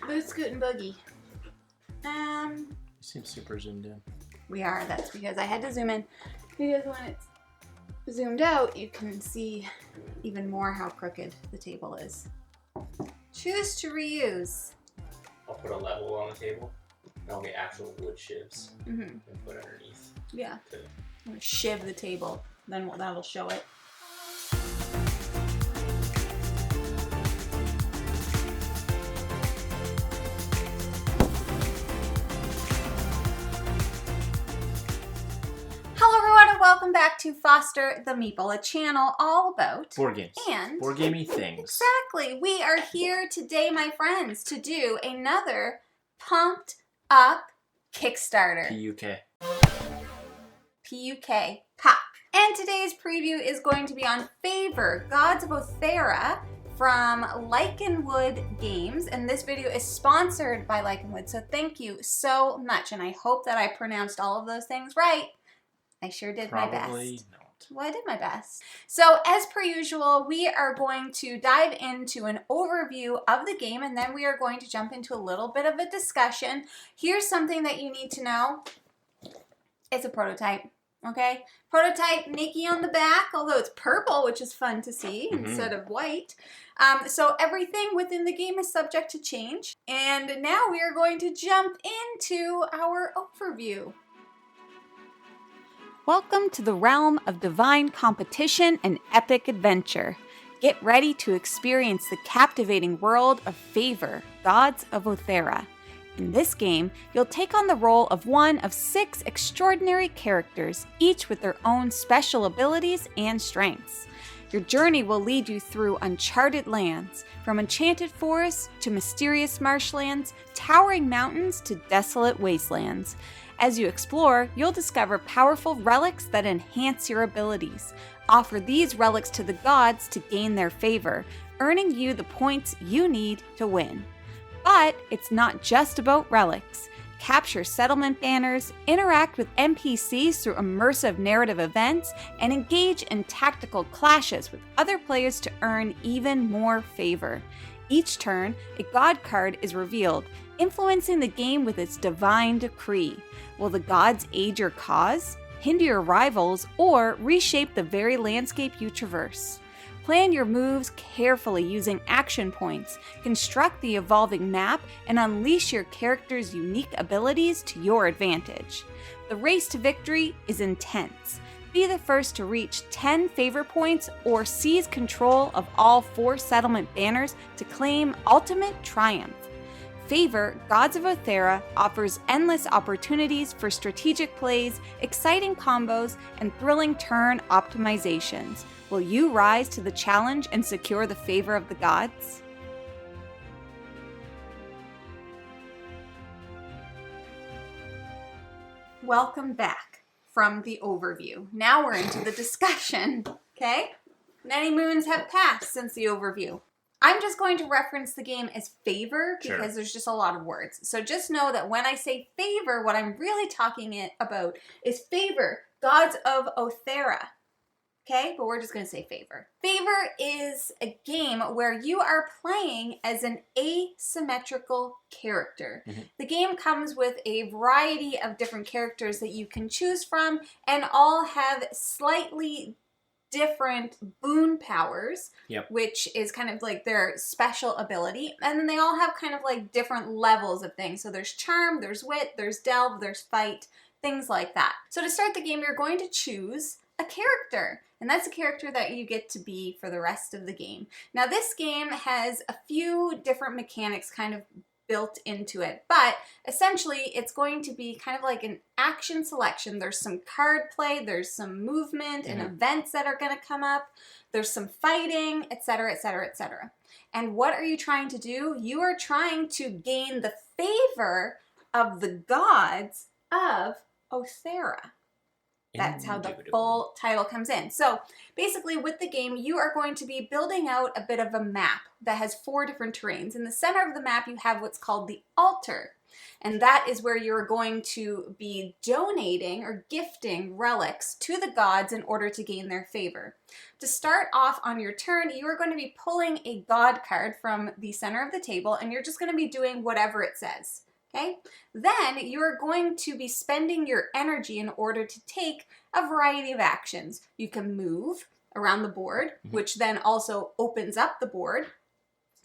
Boot, scoot, and boogie. You seem super zoomed in. We are. That's because I had to zoom in. Because when it's zoomed out, you can see even more how crooked the table is. Choose to reuse. I'll put a level on the table, and I'll get actual wood shivs and put underneath. Yeah. I'm gonna shiv the table. Then that'll show it. Welcome back to Foster the Meeple, a channel all about board games and board gamey things. Exactly. We are here today, my friends, to do another pumped up Kickstarter. P-U-K. Pop. And today's preview is going to be on Favor, Gods of Oethera from Lycanwood Games. And this video is sponsored by Lycanwood, so thank you so much. And I hope that I pronounced all of those things right. I sure did my best. Probably not. Well, I did my best. So as per usual, we are going to dive into an overview of the game, and then we are going to jump into a little bit of a discussion. Here's something that you need to know. It's a prototype, okay? Prototype Nikki on the back, although it's purple, which is fun to see instead of white. So everything within the game is subject to change. And now we are going to jump into our overview. Welcome to the realm of divine competition and epic adventure. Get ready to experience the captivating world of Favor, Gods of Oethera. In this game, you'll take on the role of one of 6 extraordinary characters, each with their own special abilities and strengths. Your journey will lead you through uncharted lands, from enchanted forests to mysterious marshlands, towering mountains to desolate wastelands. As you explore, you'll discover powerful relics that enhance your abilities. Offer these relics to the gods to gain their favor, earning you the points you need to win. But it's not just about relics. Capture settlement banners, interact with NPCs through immersive narrative events, and engage in tactical clashes with other players to earn even more favor. Each turn, a god card is revealed, influencing the game with its divine decree. Will the gods aid your cause, hinder your rivals, or reshape the very landscape you traverse? Plan your moves carefully using action points, construct the evolving map, and unleash your character's unique abilities to your advantage. The race to victory is intense. Be the first to reach 10 favor points or seize control of all 4 settlement banners to claim ultimate triumph. Favor, Gods of Oethera offers endless opportunities for strategic plays, exciting combos, and thrilling turn optimizations. Will you rise to the challenge and secure the favor of the gods? Welcome back from the overview. Now we're into the discussion, okay? Many moons have passed since the overview. I'm just going to reference the game as Favor because there's just a lot of words. So just know that when I say Favor, what I'm really talking about is Favor, Gods of Oethera. Okay, but we're just going to say Favor. Favor is a game where you are playing as an asymmetrical character. The game comes with a variety of different characters that you can choose from, and all have slightly different boon powers, which is kind of like their special ability. And then they all have kind of like different levels of things. So there's charm, there's wit, there's delve, there's fight, things like that. So to start the game, you're going to choose a character. And that's a character that you get to be for the rest of the game. Now this game has a few different mechanics kind of built into it, but essentially it's going to be kind of like an action selection. There's some card play, there's some movement and events that are going to come up, there's some fighting, etc., etc., etc. And what are you trying to do? You are trying to gain the favor of the gods of Oethera. That's how the full title comes in. So basically with the game, you are going to be building out a bit of a map that has 4 different terrains. In the center of the map, you have what's called the altar. And that is where you're going to be donating or gifting relics to the gods in order to gain their favor. To start off on your turn, you are going to be pulling a god card from the center of the table, and you're just going to be doing whatever it says. Okay? Then you're going to be spending your energy in order to take a variety of actions. You can move around the board, which then also opens up the board.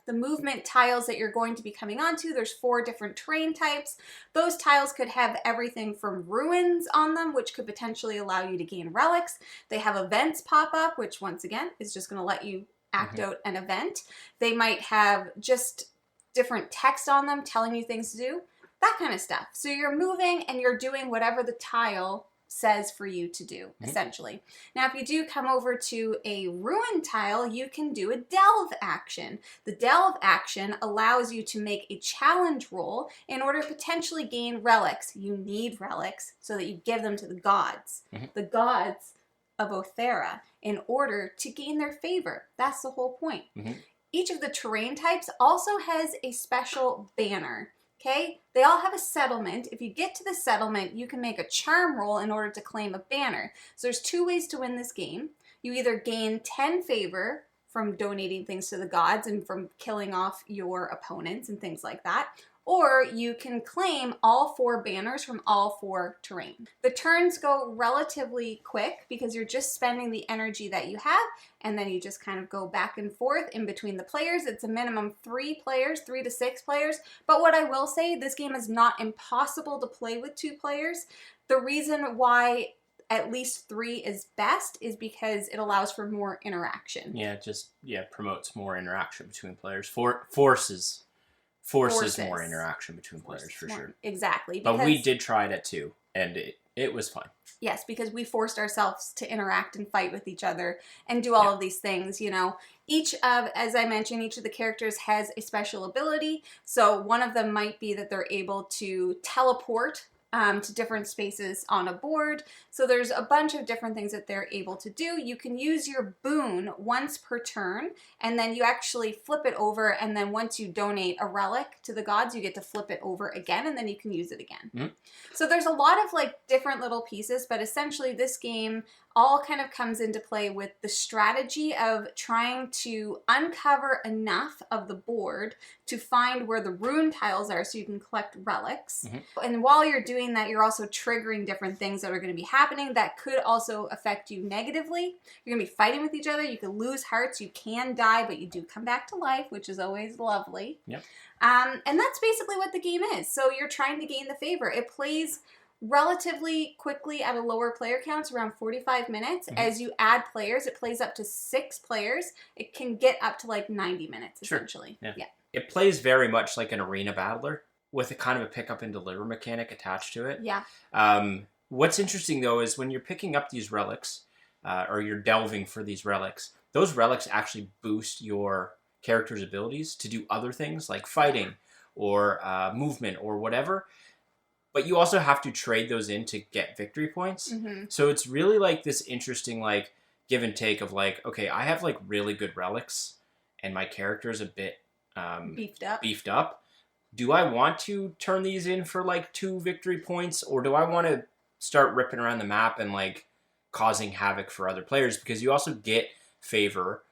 The movement tiles that you're going to be coming onto, there's 4 different terrain types. Those tiles could have everything from ruins on them, which could potentially allow you to gain relics. They have events pop up, which once again is just going to let you act out an event. They might have just different text on them telling you things to do, that kind of stuff. So you're moving and you're doing whatever the tile says for you to do, essentially. Now, if you do come over to a ruin tile, you can do a delve action. The delve action allows you to make a challenge roll in order to potentially gain relics. You need relics so that you give them to the gods. The gods of Oethera, in order to gain their favor. That's the whole point. Each of the terrain types also has a special banner. Okay, they all have a settlement. If you get to the settlement, you can make a charm roll in order to claim a banner. So there's 2 ways to win this game. You either gain 10 favor from donating things to the gods and from killing off your opponents and things like that, or you can claim all 4 banners from all 4 terrain. The turns go relatively quick because you're just spending the energy that you have, and then you just kind of go back and forth in between the players. It's a minimum 3 players, 3 to 6 players. But what I will say, this game is not impossible to play with 2 players. The reason why at least 3 is best is because it allows for more interaction. Yeah, it just promotes more interaction between players. Forces more interaction between players, for sure. Exactly. But we did try it at 2, and it was fun. Yes, because we forced ourselves to interact and fight with each other and do all of these things, you know. As I mentioned, each of the characters has a special ability. So one of them might be that they're able to teleport to different spaces on a board. So there's a bunch of different things that they're able to do. You can use your boon once per turn, and then you actually flip it over, and then once you donate a relic to the gods, you get to flip it over again, and then you can use it again. So there's a lot of like different little pieces, but essentially this game all kind of comes into play with the strategy of trying to uncover enough of the board to find where the rune tiles are so you can collect relics. And while you're doing that, you're also triggering different things that are going to be happening that could also affect you negatively. You're going to be fighting with each other. You can lose hearts. You can die, but you do come back to life, which is always lovely. And that's basically what the game is. So you're trying to gain the favor. It plays relatively quickly at a lower player count, around 45 minutes. As you add players, it plays up to 6 players. It can get up to like 90 minutes, essentially. It plays very much like an arena battler with a kind of a pick up and deliver mechanic attached to it. What's interesting, though, is when you're picking up these relics, or you're delving for these relics, those relics actually boost your character's abilities to do other things like fighting or movement or whatever. But you also have to trade those in to get victory points. So it's really like this interesting like give and take of like, okay, I have like really good relics and my character is a bit beefed up. Do I want to turn these in for like 2 victory points, or do I want to start ripping around the map and like causing havoc for other players? Because you also get favor,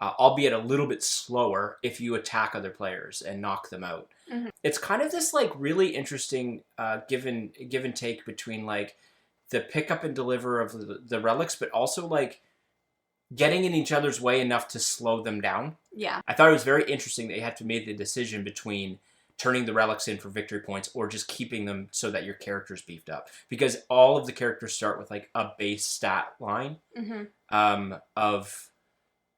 albeit a little bit slower, if you attack other players and knock them out. It's kind of this like really interesting give and take between like the pick up and deliver of the relics, but also like getting in each other's way enough to slow them down. I thought it was very interesting that you had to make the decision between turning the relics in for victory points or just keeping them so that your character's beefed up. Because all of the characters start with like a base stat line of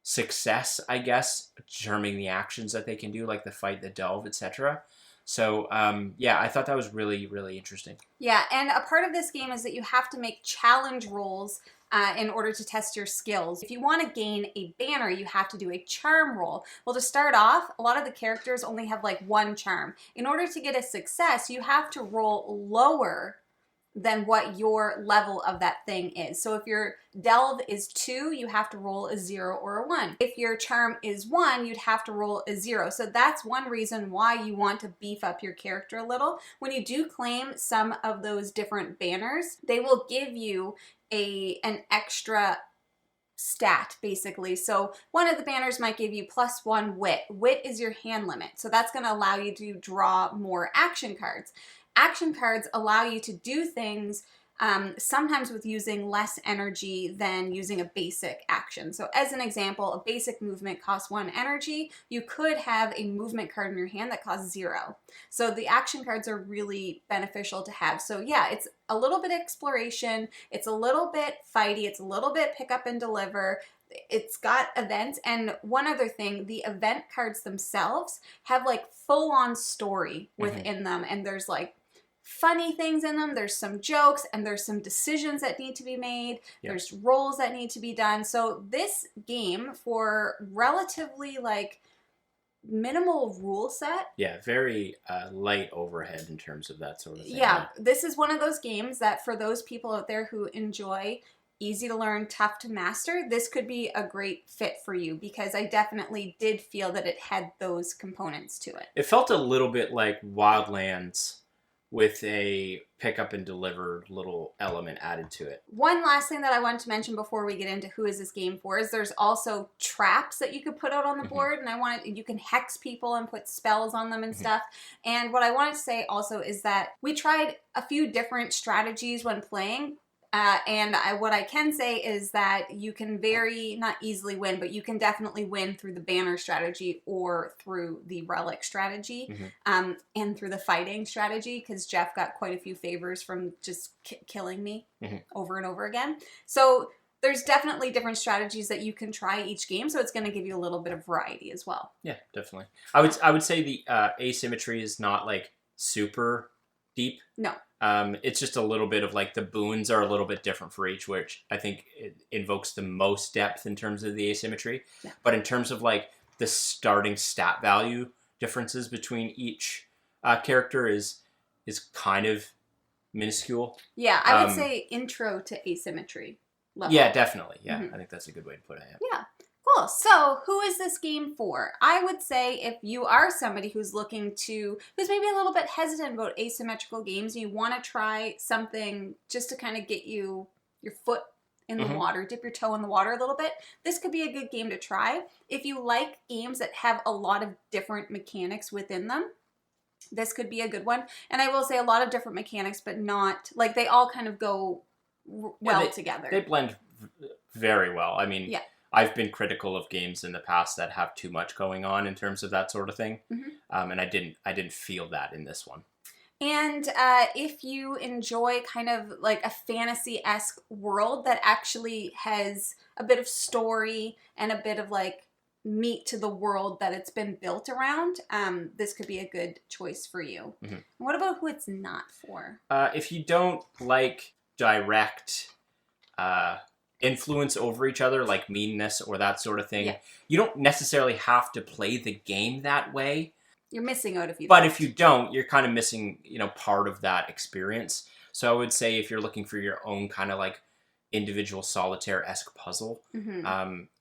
success, I guess, determining the actions that they can do, like the fight, the delve, etc. So, I thought that was really, really interesting. Yeah, and a part of this game is that you have to make challenge rolls in order to test your skills. If you want to gain a banner, you have to do a charm roll. Well, to start off, a lot of the characters only have like 1 charm. In order to get a success, you have to roll lower than what your level of that thing is. So if your delve is 2, you have to roll a 0 or a 1. If your charm is 1, you'd have to roll a 0. So that's one reason why you want to beef up your character a little. When you do claim some of those different banners, they will give you an extra stat, basically. So one of the banners might give you +1 wit. Wit is your hand limit. So that's going to allow you to draw more action cards. Action cards allow you to do things sometimes with using less energy than using a basic action. So as an example, a basic movement costs 1 energy. You could have a movement card in your hand that costs 0. So the action cards are really beneficial to have. So yeah, it's a little bit exploration. It's a little bit fighty. It's a little bit pick up and deliver. It's got events. And one other thing, the event cards themselves have like full-on story within them. And there's like funny things in them, there's some jokes, and there's some decisions that need to be made. There's roles that need to be done. So this game, for relatively like minimal rule set, very light overhead in terms of that sort of thing. This is one of those games that for those people out there who enjoy easy to learn, tough to master, this could be a great fit for you, because I definitely did feel that it had those components to it. It felt a little bit like Wildlands with a pick up and deliver little element added to it. One last thing that I wanted to mention before we get into who is this game for is there's also traps that you could put out on the board, and you can hex people and put spells on them and stuff. And what I wanted to say also is that we tried a few different strategies when playing. What I can say is that you can not easily win, but you can definitely win through the banner strategy or through the relic strategy, and through the fighting strategy, because Jeff got quite a few favors from just killing me over and over again. So there's definitely different strategies that you can try each game, so it's going to give you a little bit of variety as well. Yeah, definitely. I would say the asymmetry is not like super deep. No. It's just a little bit of like the boons are a little bit different for each, which I think it invokes the most depth in terms of the asymmetry. Yeah. But in terms of like the starting stat value differences between each character is kind of minuscule. Yeah, I would say intro to asymmetry level. Yeah, definitely. Yeah, I think that's a good way to put it. Yeah. Cool. So who is this game for? I would say if you are somebody who's maybe a little bit hesitant about asymmetrical games, and you want to try something just to kind of get your foot in the water, dip your toe in the water a little bit, this could be a good game to try. If you like games that have a lot of different mechanics within them, this could be a good one. And I will say a lot of different mechanics, but not, like, they all kind of go well together. They blend very well. I mean, I've been critical of games in the past that have too much going on in terms of that sort of thing. And I didn't feel that in this one. And if you enjoy kind of like a fantasy-esque world that actually has a bit of story and a bit of like meat to the world that it's been built around, this could be a good choice for you. And what about who it's not for? If you don't like direct influence over each other, like meanness or that sort of thing, you don't necessarily have to play the game that way. You're missing out if you don't. But if you don't, you're kind of missing, part of that experience. So I would say if you're looking for your own kind of like individual solitaire-esque puzzle,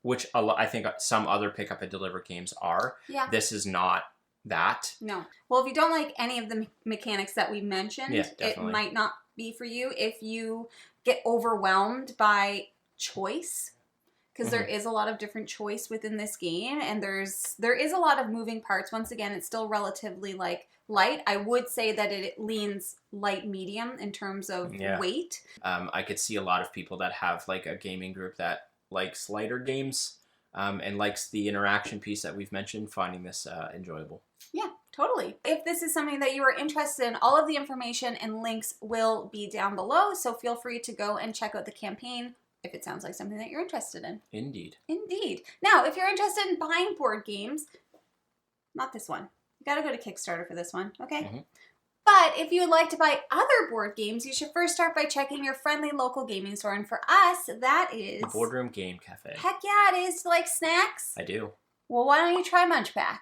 which I think some other pick up and deliver games are, this is not that. No. Well, if you don't like any of the mechanics that we mentioned, it might not be for you. If you get overwhelmed by choice, because there is a lot of different choice within this game, and there is a lot of moving parts. Once again, it's still relatively like light. I would say that it leans light medium in terms of weight. I could see a lot of people that have like a gaming group that likes lighter games and likes the interaction piece that we've mentioned, finding this enjoyable. Yeah, totally. If this is something that you are interested in, all of the information and links will be down below, so feel free to go and check out the campaign if it sounds like something that you're interested in. Indeed. Indeed. Now, if you're interested in buying board games, not this one. You gotta go to Kickstarter for this one, okay? But if you would like to buy other board games, you should first start by checking your friendly local gaming store. And for us, that is... Boardroom Game Cafe. Heck yeah, it is. Do you like snacks? I do. Well, why don't you try MunchPak?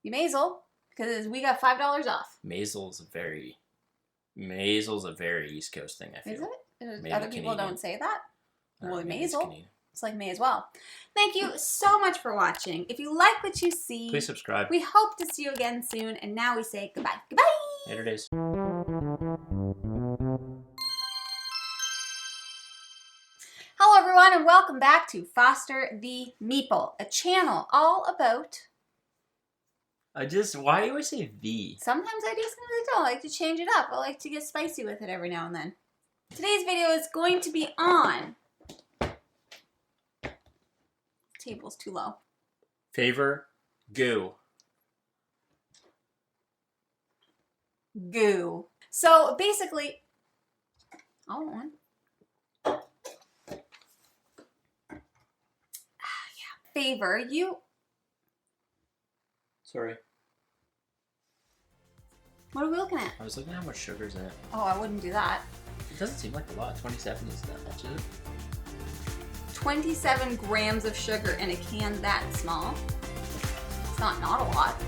You may as well, because we got $5 off. Maisel is a very Maisel's a very East Coast thing, I feel. Is it? Maybe Other people Canadian. don't say that? Well, Maybe it's Maisel. Canadian. It's like May as well. Thank you so much for watching. If you like what you see, Please subscribe. we hope to see you again soon. And now we say goodbye. Goodbye! Later days. Hello everyone and welcome back to Foster the Meeple, a channel all about... Why do you always say the? Sometimes I do, sometimes I don't. I like to change it up. I like to get spicy with it every now and then. Today's video is going to be on... Table's too low. Favor, goo. Goo. So basically... Oh, one. Favor, you... Sorry. What are we looking at? I was looking at how much sugar's in it. Oh, I wouldn't do that. It doesn't seem like a lot. 27 isn't that much, is it? 27 grams of sugar in a can that small. It's not a lot.